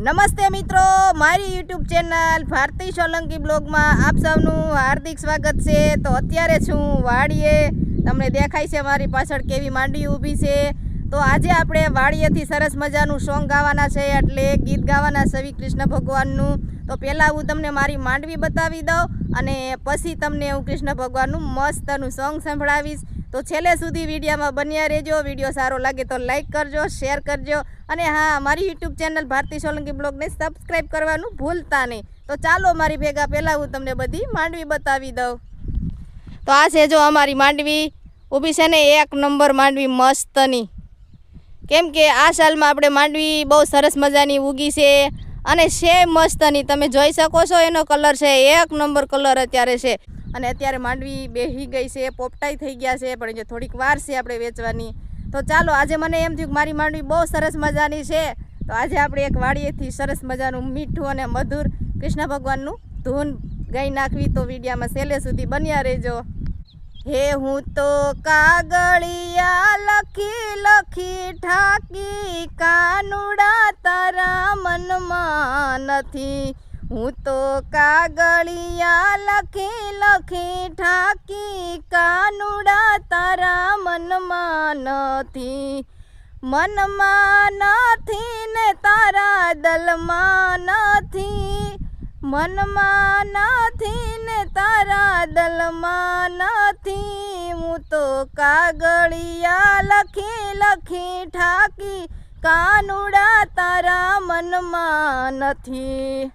નમસ્તે મિત્રો, મારી યુટ્યુબ ચેનલ ભારતી સોલંકી બ્લોગમાં આપ સૌનું હાર્દિક સ્વાગત છે। તો અત્યારે છું વાડીએ, તમને દેખાય છે મારી પાછળ કેવી માંડવી ઊભી છે। તો આજે આપણે વાડીએથી સરસ મજાનું સોંગ ગાવાના છે, એટલે ગીત ગાવાના છે કૃષ્ણ ભગવાનનું। તો પહેલાં હું તમને મારી માંડવી બતાવી દઉં અને પછી તમને હું કૃષ્ણ ભગવાનનું મસ્તનું સોંગ સંભળાવીશ। તો છેલ્લે સુધી વિડીયોમાં બન્યા રહેજો। વિડીયો સારો લાગે તો લાઈક કરજો, શેર કરજો અને હા, મારી યુટ્યુબ ચેનલ ભારતી સોલંકી બ્લોગને સબસ્ક્રાઈબ કરવાનું ભૂલતા નહીં। તો ચાલો મારી ભેગા પહેલાં હું તમને બધી માંડવી બતાવી દઉં। તો આ છે જો અમારી માંડવી ઊભી છે ને, એક નંબર માંડવી મસ્તની, કેમ કે આ સાલમાં આપણે માંડવી બહુ સરસ મજાની ઉગી છે અને છે મસ્તની। તમે જોઈ શકો છો એનો કલર છે એક નંબર કલર અત્યારે છે। અને અત્યારે માંડવી બેસી ગઈ છે, પોપટાઈ થઈ ગયા છે, પણ જે થોડીક વાર છે આપણે વેચવાની। તો ચાલો, આજે મને એમ થયું કે મારી માંડવી બહુ સરસ મજાની છે, તો આજે આપણે એક વાડીએથી સરસ મજાનું મીઠું અને મધુર કૃષ્ણ ભગવાનનું ધૂન ગાઈ નાખવી। તો વિડીયોમાં છેલ્લે સુધી બન્યા રહેજો। હે હું તો કાગળિયા લખી લખી ઠાકી, કાનુડા તારા મનમાં નથી। હું તો કાગળિયા લખી લખી ઠાકી, કાનુડા તારા મનમાં નથી। મનમાં નથી ને તારા દલમાં નથી, મનમાં નથી ને તારા દલમાં નથી। હું તો કાગળિયા લખી લખી ઠાકી, કાનુડા તારા મનમાં નથી।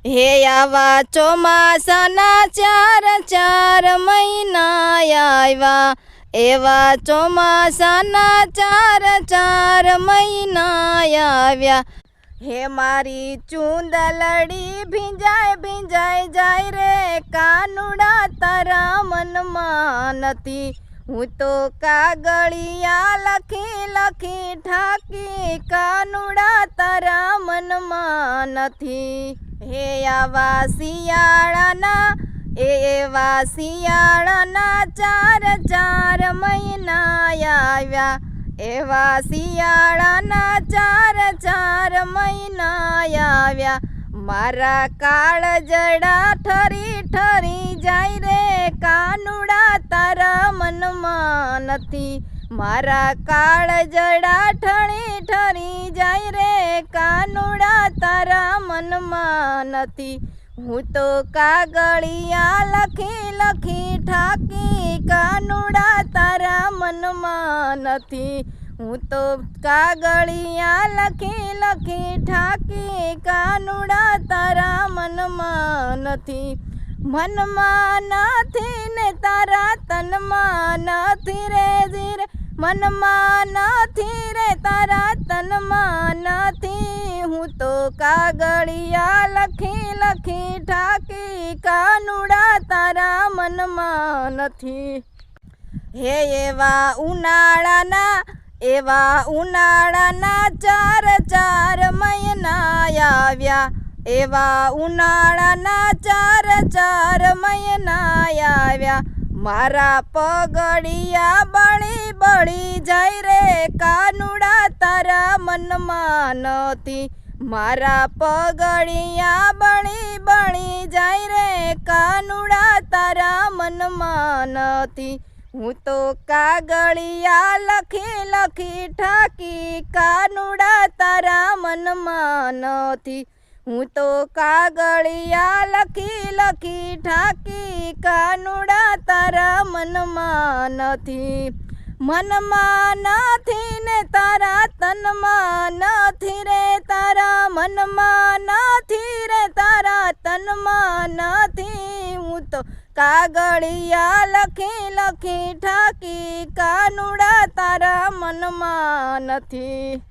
હે આવા ચોમાસાના ચાર ચાર મહિના આવ્યા, એવા ચોમાસાના ચાર ચાર મહિના આવ્યા। હે મારી ચૂંદલડી ભીંજાય ભીંજાય જાય રે, કાનુડા તારા મનમાં નથી। હું તો કાગળિયા લખી લખી ઠાકી, કાનુડા તારા મનમાં નથી। હે આવા શિયાળાના એવા શિયાળાના ચાર ચાર મહિના આવ્યા, એવા શિયાળાના ચાર ચાર મહિના આવ્યા। મારા કાળજડા ઠરી ઠરી જાય રે, કાનુડા તારા મનમાં નથી। મારા કાળજડા ઠરી ઠરી જાય રે, કાનુડા તારા મનમાં નથી। હું તો કાગળિયા લખી લખી ઠાકી, કાનુડા તારા મનમાં નથી। હું તો કાગળિયા લખી લખી ઠાકી, કાનુડા તારા મનમાં નથી। મનમાં નથી ને તારા તનમાં નથી રે ધીરે, મનમાં નથી રે તારા તનમાં નથી। હું તો કાગળિયા લખી લખી ઠાકી, કાનુડા તારા મનમાં નથી। હે એવા ઉનાળાના ચાર ચાર મહિના આવ્યા, એવા ઉનાળાના ચાર ચાર મહિના આવ્યા। મારા પગડિયા બળી બળી જાય રે, કાનુડા તારા મનમાં નથી। મારા પગડિયા બળી બળી જાય રે, કાનુડા તારા મનમાં નથી। હું તો કાગળિયા લખી લખી ઠાકી, કાનુડા તારા મનમાં નથી। હું તો કાગળિયા લખી લખી ઠાકી, કાનુડા તારા મનમાં નથી। મનમાં નથી ને તારા તનમાં નથી રે, તારા મનમાં નથી રે તારા તનમાં નથી। હું તો કાગળિયા લખી લખી ઠાકી, કાનુડા તારા મનમાં નથી।